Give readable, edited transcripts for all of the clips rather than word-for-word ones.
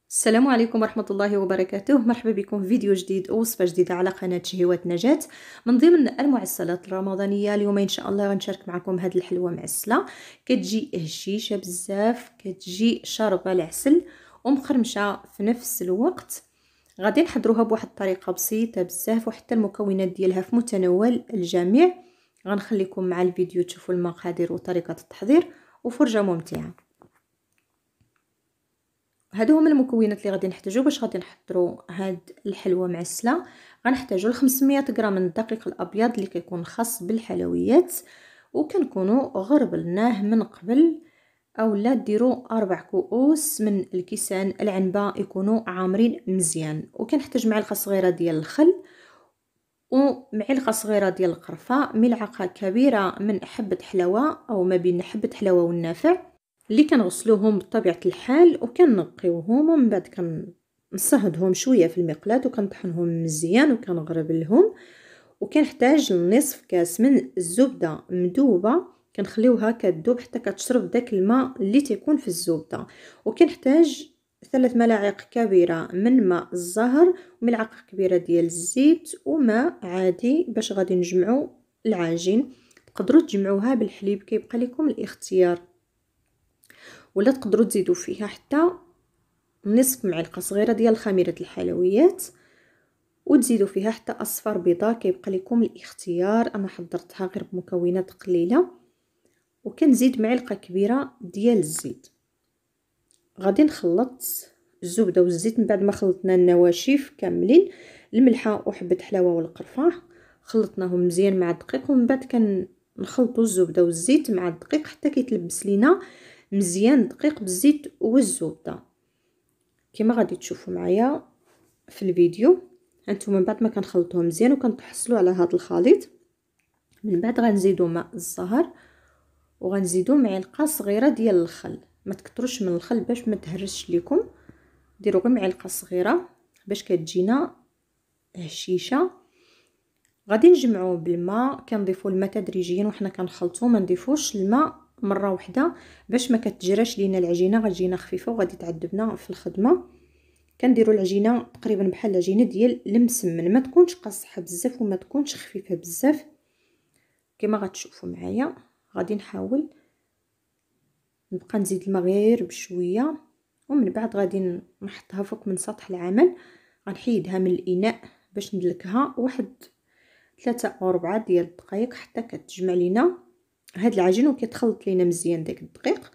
السلام عليكم ورحمة الله وبركاته. مرحبا بكم في فيديو جديد ووصفة جديدة على قناة شهيوات نجاة من ضمن المعسلات الرمضانية. اليوم إن شاء الله غنشارك معكم هاد الحلوة معسلة كتجي هشيشة بزاف، كتجي شاربة العسل ومقرمشة في نفس الوقت. غادي نحضروها بواحد الطريقة بسيطة بزاف وحتى المكونات ديالها في متناول الجميع. غنخليكم مع الفيديو تشوفوا المقادير وطريقة التحضير وفرجة ممتعة. هادو هما المكونات اللي غادي نحتاجو باش غادي نحضروا هاد الحلوه معسله. غنحتاجو 500 غرام من الدقيق الابيض اللي كيكون خاص بالحلويات وكنكونوا غربلناه من قبل، اولا ديروا 4 كؤوس من الكيسان العنبه يكونوا عامرين مزيان، وكنحتاج معلقه صغيره ديال الخل ومعلقه صغيره ديال القرفه، ملعقه كبيره من حبه حلاوه او ما بين حبه حلاوه والنافع اللي كنغسلوهم بطبيعه الحال وكنقيوهم، ومن بعد كنصهدهم شويه في المقلاة وكنطحنهم مزيان وكنغربلهم. وكنحتاج نصف كاس من الزبده مذوبه، كنخليوها كتذوب حتى كتشرب داك الماء اللي تيكون في الزبده. وكنحتاج 3 ملاعق كبيره من ماء الزهر وملعقه كبيره ديال الزيت وماء عادي باش غادي نجمعوا العجين. تقدروا تجمعوها بالحليب كيبقى لكم الاختيار، ولا تقدروا تزيدوا فيها حتى نصف معلقه صغيره ديال خميره الحلويات وتزيدوا فيها حتى اصفر بيضه كيبقى لكم الاختيار. انا حضرتها غير بمكونات قليله. وكنزيد معلقه كبيره ديال الزيت. غادي نخلط الزبده والزيت من بعد ما خلطنا النواشف كاملين، الملحه وحبه حلاوه والقرفه، خلطناهم مزيان مع الدقيق. ومن بعد كنخلطوا الزبده والزيت مع الدقيق حتى كيتلبس لينا مزيان الدقيق بالزيت والزبده كما غادي تشوفوا معايا في الفيديو. هانتوما من بعد ما كنخلطوهم مزيان وكنتحصلوا على هذا الخليط، من بعد غنزيدوا ماء الزهر وغنزيدوا معلقه صغيره ديال الخل. ما تكثروش من الخل باش ما تهرسش لكم، ديروا غير معلقه صغيره باش كتجينا هشيشه. غادي نجمعوه بالماء، كنضيفوا الماء تدريجيا وحنا كنخلطوا، ما نضيفوش الماء مره واحده باش ما كتجراش لينا العجينه، غتجينا خفيفه وغادي تعذبنا في الخدمه. كنديروا العجينه تقريبا بحال العجينه ديال المسمن، ما تكونش قاصحه بزاف وما تكونش خفيفه بزاف كما غتشوفوا معايا. غادي نحاول نبقى نزيد الماء غير بشويه، ومن بعد غادي نحطها فوق من سطح العمل. غنحيدها من الاناء باش ندلكها واحد 3 أو 4 ديال الدقائق حتى كتجمع لينا هاد العجين وكيتخلط لينا مزيان داك الدقيق.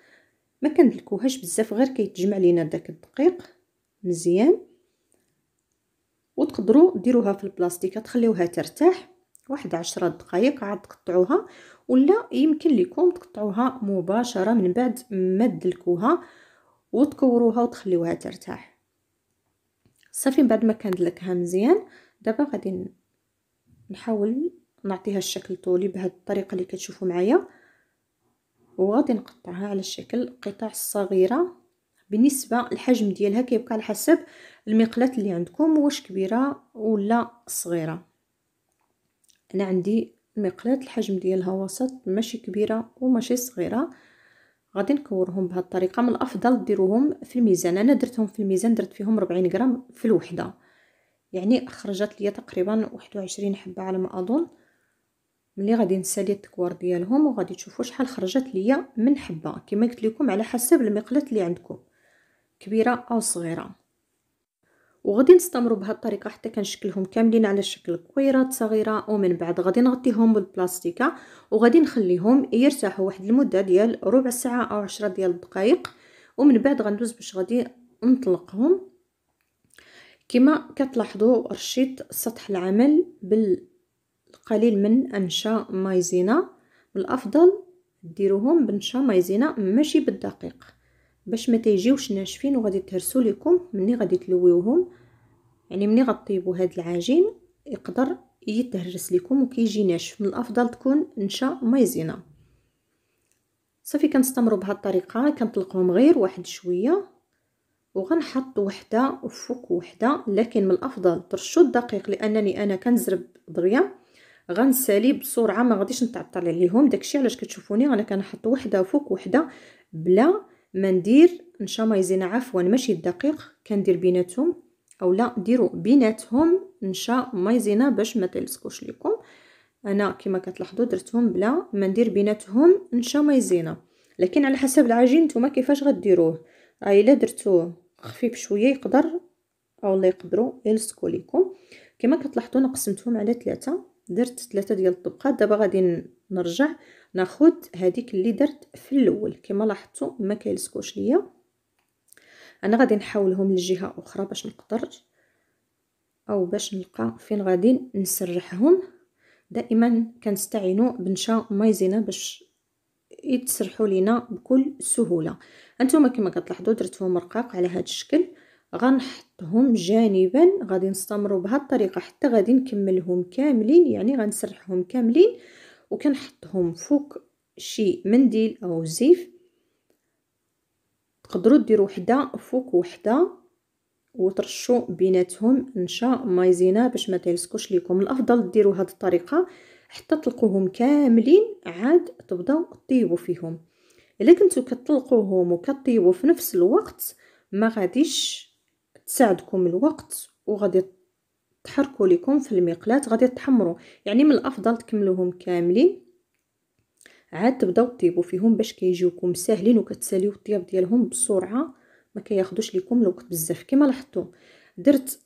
ما كندلكوهاش بزاف، غير كيتجمع لينا داك الدقيق مزيان. وتقدروا ديروها في البلاستيكه تخليوها ترتاح واحد 10 دقائق عاد تقطعوها، ولا يمكن لكم تقطعوها مباشره من بعد ما تدلكوها وتكوروها وتخليوها ترتاح صافي. من بعد ما كندلكها مزيان دابا غادي نحاول نعطيها الشكل طولي بهذه الطريقه اللي كتشوفوا معايا، وغادي نقطعها على الشكل قطع صغيره. بالنسبه الحجم ديالها كيبقى على حسب المقلاة اللي عندكم، واش كبيره ولا صغيره. انا عندي المقلاة الحجم ديالها وسط، ماشي كبيره وماشي صغيره. غادي نكورهم بهذه الطريقه. من الافضل ديروهم في الميزان، انا درتهم في الميزان درت فيهم 40 غرام في الوحده، يعني خرجت لي تقريبا 21 حبه على ما اظن. ملي غادي نسالي التكوار ديالهم وغادي تشوفوا شحال خرجت ليا من حبه، كما قلت لكم على حسب المقلاة اللي عندكم كبيره او صغيره. وغادي نستمروا بهذه الطريقه حتى كنشكلهم كاملين على شكل كويرات صغيره، ومن بعد غادي نغطيهم بالبلاستيكه وغادي نخليهم يرتاحوا واحد المده ديال ربع ساعه او 10 ديال الدقائق. ومن بعد غندوز باش غادي نطلقهم. كما كتلاحظوا رشيت سطح العمل بالقليل من انشا مايزينا. من الافضل ديروهم بنشا مايزينا ماشي بالدقيق باش ما تيجيوش ناشفين وغادي تهرسوا لكم ملي غادي تلويوهم. يعني ملي غطيبوا هاد العجين يقدر يتهرس لكم وكيجي ناشف. من الافضل تكون نشا مايزينا صافي. كنستمروا بهذه الطريقه، كنطلقهم غير واحد شويه وغنحط وحده وفوق وحده، لكن من الافضل ترشوا الدقيق لانني انا كنزرب دغيا غنسالي بسرعه ما غاديش نتعطل عليهم. داكشي علاش كتشوفوني انا كنحط وحده فوق وحده بلا ما ندير نشا مايزينا، عفوا ماشي الدقيق، كندير بيناتهم اولا ديروا بيناتهم نشا مايزينا باش ما تلصقوش لكم. انا كما كتلاحظوا درتهم بلا ما ندير بيناتهم نشا مايزينا، لكن على حسب العجين نتوما كيفاش غديروه. الا درتوه خفيف شويه يقدر اولا يقدروا يلصقوا لكم. كما كتلاحظوا انا قسمتهم على 3، درت 3 ديال الطبقات. دابا غادي نرجع ناخذ هذيك اللي درت في الاول. كما لاحظتوا ما كيلصقوش ليا، انا غادي نحولهم لجهه اخرى باش نقدر او باش نلقى فين غادي نسرحهم. دائما كنستعينوا بنشا مايزينا باش يتسرحوا لينا بكل سهوله. انتم كما كتلاحظوا درتهم رقاق على هذا الشكل. غنحطهم جانبا، غادي نستمروا بهذه الطريقه حتى غادي نكملهم كاملين، يعني غنسرحهم كاملين وكنحطهم فوق شي منديل او زيف. تقدروا ديروا وحده فوق وحده وترشوا بيناتهم نشا مايزينا باش ما تلصقوش لكم. الافضل ديروا هذه الطريقه حتى تلقوهم كاملين عاد تبداو طيبوا فيهم. الا كنتو كتطلقوهم وكطيبوا في نفس الوقت ما غاديش تساعدكم الوقت وغادي تحركوا لكم في المقلاة، غادي تحمروا. يعني من الافضل تكملوهم كاملين عاد تبداو طيبوا فيهم باش كيجيوكم ساهلين وكتساليو الطياب ديالهم بسرعه، ما كياخذوش لكم الوقت بزاف. كما لاحظتوا درت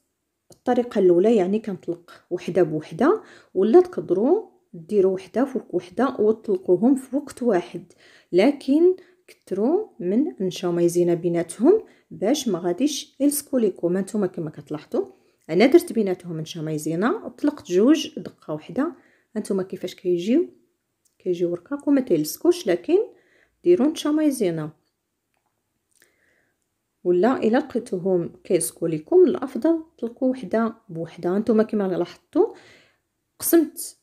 الطريقه الاولى، يعني كنطلق وحده بوحده، ولا تقدروا ديروا وحده فوق وحده وتطلقوهم في وقت واحد، لكن كثروا من نشا مايزينا بيناتهم باش ما غاديش يلصقوا لكم. هانتوما كما كتلاحظوا انا درت بيناتهم نشا مايزينا وطلقت جوج دقه وحده. هانتوما كيفاش كيجيو رقاق وما تيلصقوش، لكن ديروا نشا مايزينا. ولا الا لقيتوهم كيلصقوا لكم الافضل طلقوا وحده بوحده. نتوما كما لاحظتوا قسمت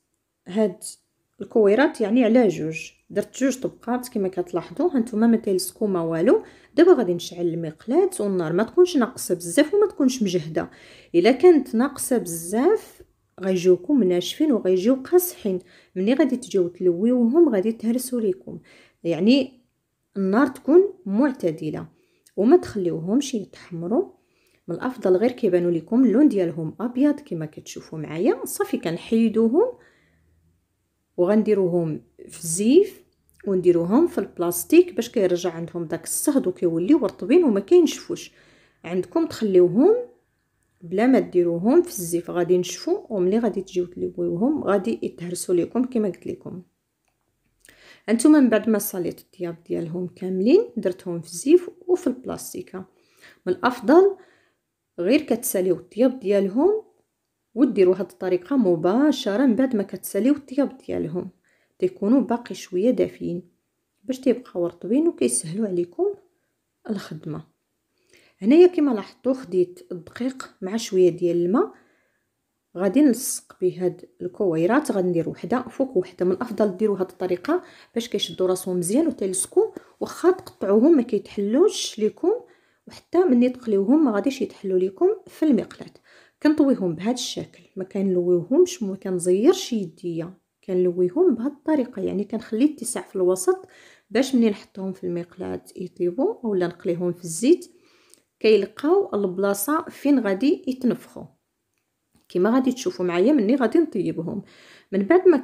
هاد الكويرات يعني على جوج، درت جوج طبقات كما كتلاحظوا. هانتوما ما تيلصقوا ما والو. دابا غادي نشعل المقلاة والنار ما تكونش ناقصه بزاف وما تكونش مجهده. الا كانت ناقصه بزاف غيجيوكم ناشفين وغيجيو قاصحين. ملي غادي تجيو تلويوهم غادي تهرسوا لكم. يعني النار تكون معتدله وما تخليوهمش يتحمروا. من الافضل غير كيبانوا لكم اللون ديالهم ابيض كما كتشوفوا معايا صافي كنحيدوهم وغنديروهم في الزيف ونديروهم في البلاستيك باش كيرجع عندهم داك الصهد وكيوليو رطبين وما كينشفوش. عندكم تخليوهم بلا ما ديروهم في الزيف غادي ينشفوا، وملي غادي تجيو تلويوهم غادي يتهرسوا لكم كما قلت لكم. انتم من بعد ما صليت الطياب ديالهم كاملين درتهم في الزيف وفي البلاستيكه. من الافضل غير كتساليو الطياب ديالهم وديروا هاد الطريقه مباشره من بعد ما كتساليو الطياب ديالهم، تيكونوا باقي شويه دافيين باش تيبقاو رطبين وكيسهلوا عليكم الخدمه. هنايا كما لاحظتوا خديت الدقيق مع شويه ديال الماء، غادي نلصق به هاد الكويرات. غندير وحده فوق وحده. من الافضل ديروا هاد الطريقه باش كيشدوا راسهم مزيان وتيلصقوا، واخا تقطعوهم ما كيتحلوش لكم، وحتى ملي تقليوهم ما غاديش يتحلوا لكم في المقلاة. كنطويهم بهذا الشكل، ما كنلويوهمش ما كنزيرش يديا، كنلويهم بهذه الطريقه. يعني كنخلي اتساع في الوسط باش ملي نحطهم في المقلاة يطيبوا اولا نقليهم في الزيت كيلقاو البلاصه فين غادي يتنفخوا كما غادي تشوفوا معايا مني غادي نطيبهم. من بعد ما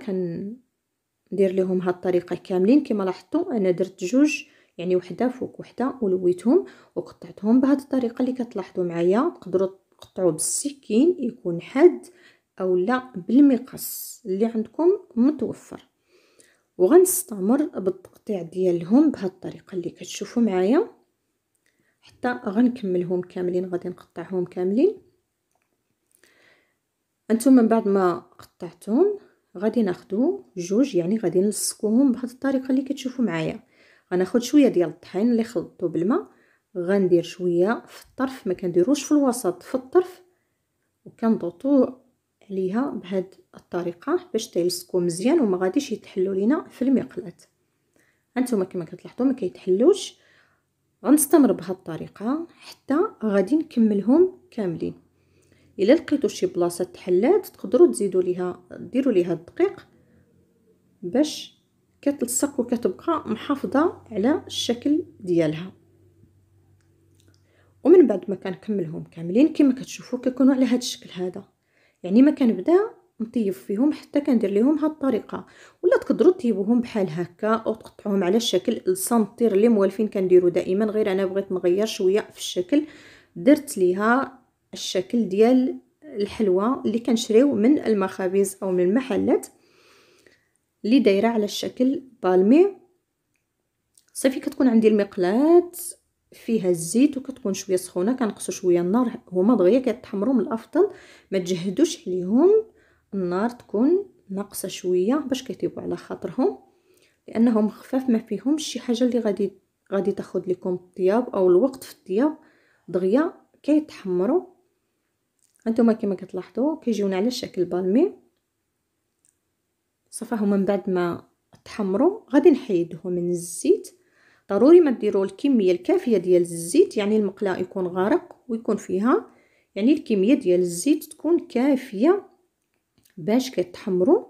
ندير لهم هاد الطريقه كاملين كما لاحظتوا انا درت جوج يعني وحده فوق وحده ولويتهم وقطعتهم بهذه الطريقه اللي كتلاحظوا معايا. تقدروا تقطعوا بالسكين يكون حاد او لا بالمقص اللي عندكم متوفر، وغنستمر بالتقطيع ديالهم بهذه الطريقه اللي كتشوفوا معايا حتى غنكملهم كاملين. غادي نقطعهم كاملين. انتم من بعد ما قطعتهم غادي ناخذوا جوج يعني غادي نلصقوهم بهذه الطريقه اللي كتشوفوا معايا. غناخذ شويه ديال الطحين اللي خلطته بالماء، غندير شويه في الطرف ما كنديروش في الوسط، في الطرف، وكنضغطوا عليها بهذه الطريقه باش تيلصقوا مزيان وما غاديش يتحلوا لينا في المقلاة. انتم كما كتلاحظوا ما كيتحلوش. غنستمر بهذه الطريقه حتى غادي نكملهم كاملين. الا لقيتوا شي بلاصه تحلات تقدروا تزيدوا ليها ديروا ليها الدقيق باش كتلصق وكتبقى محافظه على الشكل ديالها. ومن بعد ما كنكملهم كاملين كما كتشوفوا كيكونوا على هذا الشكل هذا. يعني ما كنبدا نطيب فيهم حتى كندير لهم هاد الطريقه، ولا تقدروا طيبوهم بحال هكا او تقطعوهم على الشكل السنتير اللي موالفين كنديروا دائما، غير انا بغيت نغير شويه في الشكل، درت ليها الشكل ديال الحلوى اللي كنشريو من المخابز او من المحلات اللي دايره على الشكل بالمي. صافي كتكون عندي المقلاة فيها الزيت وكتكون شويه سخونه، كنقصوا شويه النار، هما دغيا كيتحمروا، من الافضل ما تجهدوش عليهم، النار تكون ناقصه شويه باش كيطيبوا على خاطرهم، لانهم خفاف ما فيهمش شي حاجه اللي غادي تاخذ لكم الطياب او الوقت في الطياب، دغيا كيتحمروا. انتما كما كتلاحظوا كيجيونا على الشكل بالمي. صافي من بعد ما تحمروا غادي نحيدهم من الزيت. ضروري ما ديروا الكميه الكافيه ديال الزيت، يعني المقله يكون غارق ويكون فيها يعني الكميه ديال الزيت تكون كافيه باش كتحمروا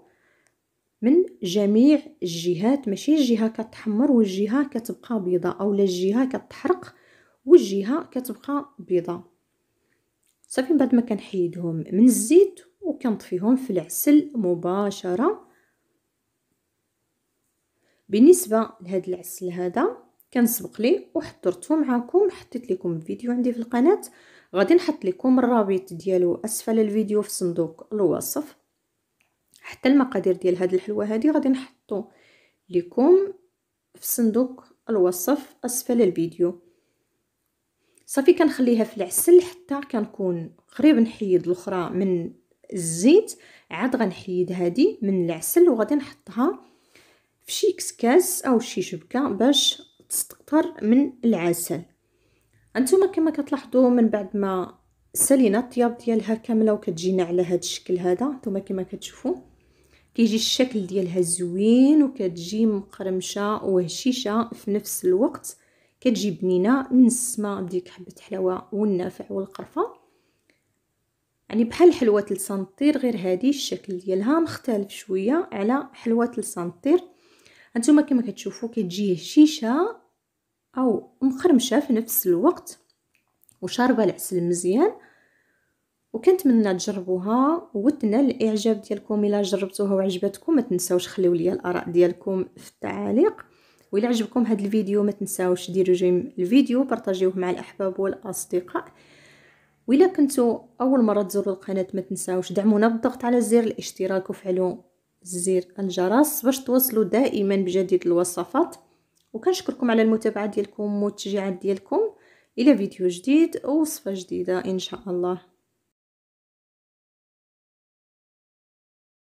من جميع الجهات، ماشي الجهه كتحمر والجهه كتبقى بيضاء اولا الجهه كتحرق والجهه كتبقى بيضاء. صافي بعد ما كنحيدهم من الزيت وكنطفيهم في العسل مباشره. بالنسبه لهذا العسل هذا كنسبق ليه وحضرته معكم، حطيت لكم فيديو عندي في القناه، غادي نحط لكم الرابط ديالو اسفل الفيديو في صندوق الوصف. حتى المقادير ديال هذه الحلوه هذه غادي نحطو لكم في صندوق الوصف اسفل الفيديو. صافي كنخليها في العسل حتى كنكون قريب نحيد الاخرى من الزيت، عاد غنحيد هذه من العسل وغادي نحطها في شي كسكاس او شي شبكه باش تستقطر من العسل. انتما كما كتلاحظوا من بعد ما سالينا الطياب ديالها كامله وكتجينا على هذا الشكل هذا، انتما كما كتشوفوا كيجي الشكل ديالها زوين وكتجي مقرمشه وهشيشه في نفس الوقت، كتجي بنينه من السما ديك حبه حلاوه والنافع والقرفه، يعني بحال حلوه السنطير، غير هذه الشكل ديالها مختلف شويه على حلوه السنطير. انتما كما كتشوفوا كتجي هشيشه او مقرمشه في نفس الوقت وشاربه العسل مزيان. وكنتمنى تجربوها وتنال الاعجاب ديالكم. الا جربتوها وعجبتكم ما تنساوش خليو لي الاراء ديالكم في التعاليق، وإلا عجبكم هذا الفيديو ما تنساوش ديروا جيم الفيديو، بارطاجيوه مع الاحباب والاصدقاء. وإلا كنتوا اول مره تزوروا القناه ما تنساوش دعمونا بالضغط على زر الاشتراك وفعلوا زر الجرس باش توصلوا دائما بجديد الوصفات. وكنشكركم على المتابعه ديالكم والتشجيعات ديالكم. الى فيديو جديد ووصفه جديده ان شاء الله.